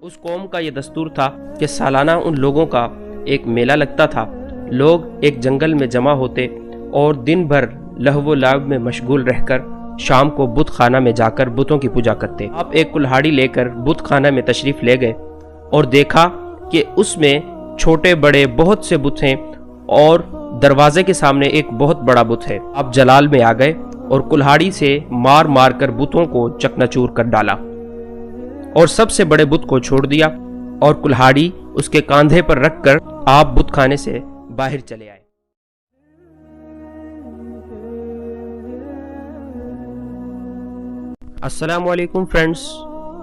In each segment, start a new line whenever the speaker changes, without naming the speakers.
उस कौम का ये दस्तूर था कि सालाना उन लोगों का एक मेला लगता था। लोग एक जंगल में जमा होते और दिन भर लहवो लाव में मशगूल रहकर शाम को बुत खाना में जाकर बुतों की पूजा करते। आप एक कुल्हाड़ी लेकर बुत खाना में तशरीफ ले गए और देखा कि उसमें छोटे बड़े बहुत से बुत हैं और दरवाजे के सामने एक बहुत बड़ा बुत है। आप जलाल में आ गए और कुल्हाड़ी से मार मार कर बुतों को चकनाचूर कर डाला और सबसे बड़े बुत को छोड़ दिया और कुल्हाड़ी उसके कांधे पर रखकर आप बुत खाने से बाहर चले आए। अस्सलाम वालेकुम फ्रेंड्स,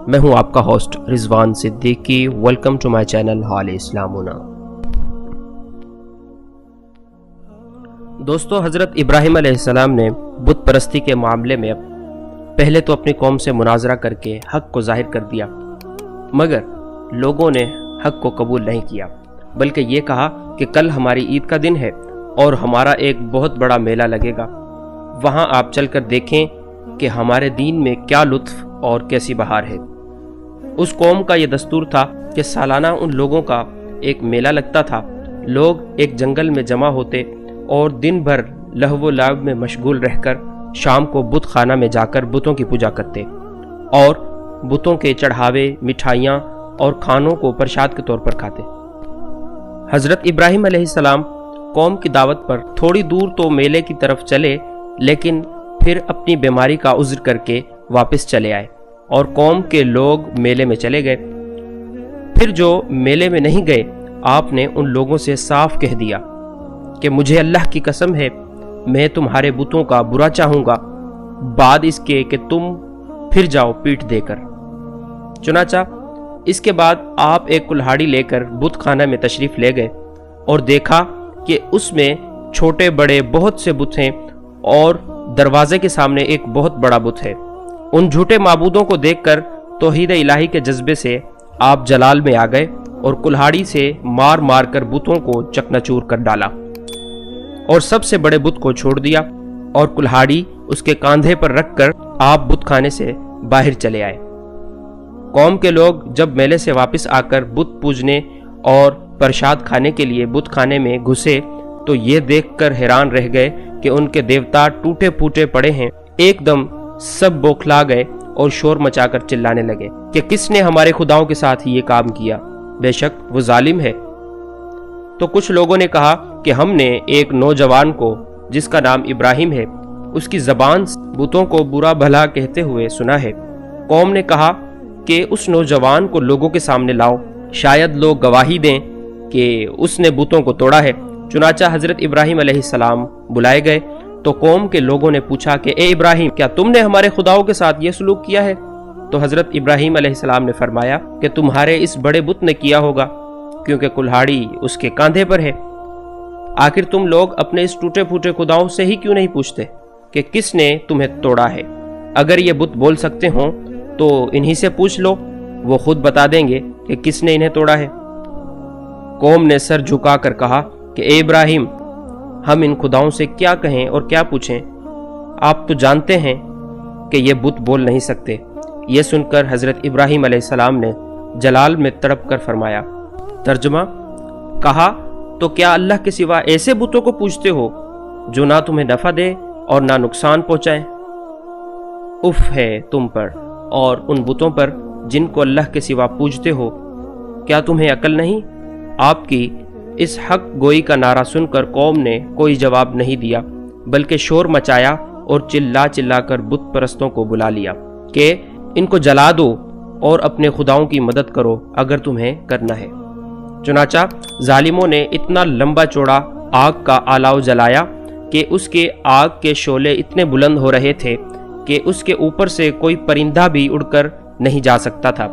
मैं हूं आपका host Rizwan Siddiqui. Welcome to my channel हाल इस्लामुना। दोस्तों, हजरत इब्राहिम अलैहिस्सलाम ने बुत परस्ती के मामले में पहले तो अपनी कौम से मुनाजरा करके हक को जाहिर कर दिया, मगर लोगों ने हक को कबूल नहीं किया, बल्कि ये कहा कि कल हमारी ईद का दिन है और हमारा एक बहुत बड़ा मेला लगेगा, वहाँ आप चलकर देखें कि हमारे दीन में क्या लुत्फ और कैसी बहार है। उस कौम का ये दस्तूर था कि सालाना उन लोगों का एक मेला लगता था। लोग एक जंगल में जमा होते और दिन भर लहवो लाव में मशगूल रहकर शाम को बुत खाना में जाकर बुतों की पूजा करते और बुतों के चढ़ावे, मिठाइयाँ और खानों को प्रसाद के तौर पर खाते। हजरत इब्राहिम अलैहिस्सलाम कौम की दावत पर थोड़ी दूर तो मेले की तरफ चले, लेकिन फिर अपनी बीमारी का उज़्र करके वापस चले आए और कौम के लोग मेले में चले गए। फिर जो मेले में नहीं गए, आपने उन लोगों से साफ कह दिया कि मुझे अल्लाह की कसम है, मैं तुम्हारे बुतों का बुरा चाहूँगा बाद इसके कि तुम फिर जाओ पीठ देकर। चुनाचा इसके बाद आप एक कुल्हाड़ी लेकर बुत खाना में तशरीफ ले गए और देखा कि उसमें छोटे बड़े बहुत से बुत हैं और दरवाजे के सामने एक बहुत बड़ा बुत है। उन झूठे माबूदों को देखकर तौहीद इलाही के जज्बे से आप जलाल में आ गए और कुल्हाड़ी से मार मार कर बुतों को चकनाचूर कर डाला और सबसे बड़े बुत को छोड़ दिया और कुल्हाड़ी उसके कांधे पर रखकर आप बुत खाने से बाहर चले आए। कौम के लोग जब मेले से वापस आकर बुत पूजने और प्रसाद खाने के लिए बुत खाने में घुसे तो ये देखकर हैरान रह गए कि उनके देवता टूटे फूटे पड़े हैं। एकदम सब बौखला गए और शोर मचाकर चिल्लाने लगे कि किसने हमारे खुदाओं के साथ ये काम किया, बेशक वो जालिम है। तो कुछ लोगों ने कहा कि हमने एक नौजवान को जिसका नाम इब्राहिम है, उसकी ज़बान बुतों को बुरा भला कहते हुए सुना है। कौम ने कहा कि उस नौजवान को लोगों के सामने लाओ, शायद लोग गवाही दें कि उसने बुतों को तोड़ा है। चुनाचा हजरत इब्राहिम अलैहिस्सलाम बुलाए गए तो कौम के लोगों ने पूछा कि ए इब्राहिम, क्या तुमने हमारे खुदाओं के साथ ये सलूक किया है? तो हजरत इब्राहिम अलैहिस्सलाम ने फरमाया कि तुम्हारे इस बड़े बुत ने किया होगा, क्योंकि कुल्हाड़ी उसके कांधे पर है। आखिर तुम लोग अपने इस टूटे फूटे खुदाओं से ही क्यों नहीं पूछते कि किसने तुम्हें तोड़ा है? अगर ये बुत बोल सकते हो तो इन्हीं से पूछ लो, वो खुद बता देंगे कि किसने इन्हें तोड़ा है। कौम ने सर झुकाकर कहा कि ए इब्राहिम, हम इन खुदाओं से क्या कहें और क्या पूछें? आप तो जानते हैं कि ये बुत बोल नहीं सकते। ये सुनकर हजरत इब्राहिम अलैहिस्सलाम ने जलाल में तड़प कर फरमाया। तर्जुमा कहा, तो क्या अल्लाह के सिवा ऐसे बुतों को पूछते हो जो ना तुम्हें नफा दे और ना नुकसान पहुंचाए? उफ है तुम पर और उन बुतों पर जिनको अल्लाह के सिवा पूजते हो। क्या तुम्हें अकल नहीं? आपकी इस हक गोई का नारा सुनकर कौम ने कोई जवाब नहीं दिया, बल्कि शोर मचाया और चिल्ला चिल्ला कर बुत परस्तों को बुला लिया कि इनको जला दो और अपने खुदाओं की मदद करो अगर तुम्हें करना है। चुनाचा जालिमों ने इतना लंबा चौड़ा आग का आलाव जलाया कि उसके आग के शोले इतने बुलंद हो रहे थे कि उसके ऊपर से कोई परिंदा भी उड़कर नहीं जा सकता था।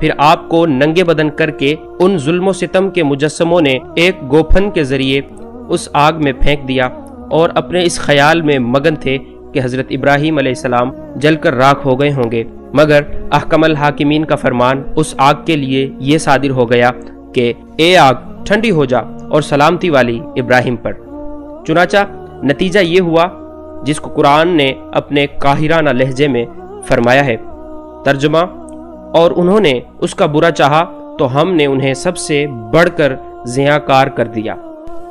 फिर आपको नंगे बदन करके उन जुल्मो सितम के मुजस्समों ने एक गोफन के जरिए उस आग में फेंक दिया और अपने इस ख्याल में मगन थे कि हजरत इब्राहिम अलैहिस्सलाम जलकर राख हो गए होंगे, मगर अहकमल हाकिमीन का फरमान उस आग के लिए ये सादिर हो गया कि ए आग ठंडी हो जा और सलामती वाली इब्राहिम पर। चुनाचा नतीजा ये हुआ जिसको कुरान ने अपने काहिराना लहजे में फरमाया है। तर्जुमा, اور انہوں نے اس کا برا چاہا تو ہم نے انہیں سب سے بڑھ کر زیاکار کر دیا۔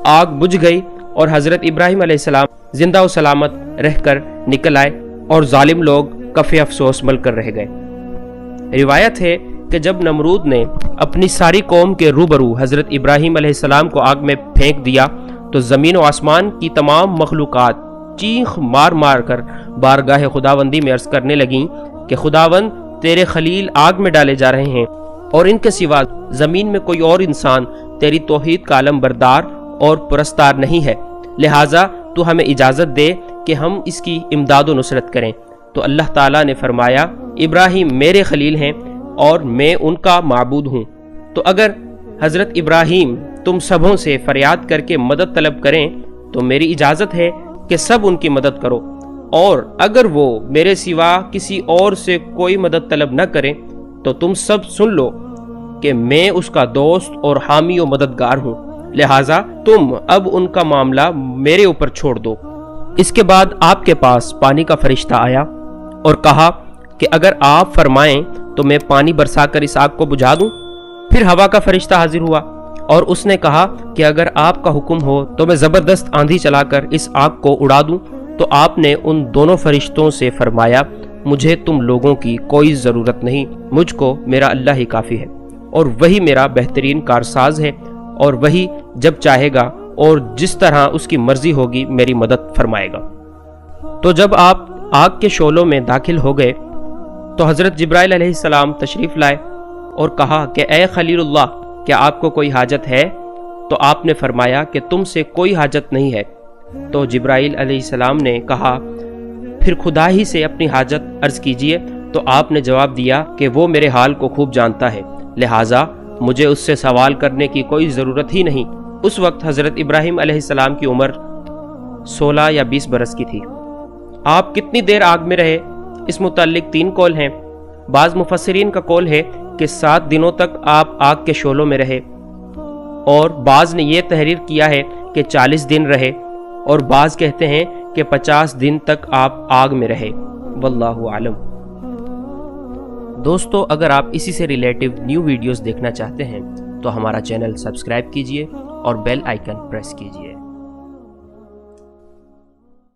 آگ بجھ گئی اور حضرت ابراہیم علیہ السلام زندہ و سلامت رہ کر نکل آئے اور ظالم لوگ کف افسوس مل کر رہ گئے۔ روایت ہے کہ جب نمرود نے اپنی ساری قوم کے روبرو حضرت ابراہیم علیہ السلام کو آگ میں پھینک دیا تو زمین و آسمان کی تمام مخلوقات چیخ مار مار کر بارگاہ خداوندی میں عرض کرنے لگیں کہ خداوند تیرے خلیل آگ میں ڈالے جا رہے ہیں اور ان کے سوا زمین میں کوئی اور انسان تیری توحید کا علم بردار اور پرستار نہیں ہے، لہٰذا تو ہمیں اجازت دے کہ ہم اس کی امداد و نصرت کریں۔ تو اللہ تعالیٰ نے فرمایا ابراہیم میرے خلیل ہیں اور میں ان کا معبود ہوں، تو اگر حضرت ابراہیم تم سبوں سے فریاد کر کے مدد طلب کریں تو میری اجازت ہے کہ سب ان کی مدد کرو، اور اگر وہ میرے سوا کسی اور سے کوئی مدد طلب نہ کریں تو تم سب سن لو کہ میں اس کا دوست اور حامی و مددگار ہوں، لہٰذا تم اب ان کا معاملہ میرے اوپر چھوڑ دو۔ اس کے بعد آپ کے پاس پانی کا فرشتہ آیا اور کہا کہ اگر آپ فرمائیں تو میں پانی برسا کر اس آگ کو بجھا دوں۔ پھر ہوا کا فرشتہ حاضر ہوا اور اس نے کہا کہ اگر آپ کا حکم ہو تو میں زبردست آندھی چلا کر اس آگ کو اڑا دوں۔ تو آپ نے ان دونوں فرشتوں سے فرمایا مجھے تم لوگوں کی کوئی ضرورت نہیں، مجھ کو میرا اللہ ہی کافی ہے، اور وہی میرا بہترین کارساز ہے، اور وہی جب چاہے گا اور جس طرح اس کی مرضی ہوگی میری مدد فرمائے گا۔ تو جب آپ آگ کے شعلوں میں داخل ہو گئے تو حضرت جبرائیل علیہ السلام تشریف لائے اور کہا کہ اے خلیل اللہ، کیا آپ کو کوئی حاجت ہے؟ تو آپ نے فرمایا کہ تم سے کوئی حاجت نہیں ہے۔ تو جبرائیل علیہ السلام نے کہا پھر خدا ہی سے اپنی حاجت عرض کیجئے۔ تو آپ نے جواب دیا کہ وہ میرے حال کو خوب جانتا ہے، لہٰذا مجھے اس سے سوال کرنے کی کوئی ضرورت ہی نہیں۔ اس وقت حضرت ابراہیم علیہ السلام کی عمر 16 یا 20 برس کی تھی۔ آپ کتنی دیر آگ میں رہے، اس متعلق 3 قول ہیں۔ بعض مفسرین کا قول ہے کہ 7 دنوں تک آپ آگ کے شعلوں میں رہے، اور بعض نے یہ تحریر کیا ہے کہ 40 دن رہے، اور بعض کہتے ہیں کہ 50 دن تک آپ آگ میں رہے، واللہ عالم۔ دوستو، اگر آپ اسی سے ریلیٹیو نیو ویڈیوز دیکھنا چاہتے ہیں تو ہمارا چینل سبسکرائب کیجئے اور بیل آئیکن پریس کیجئے۔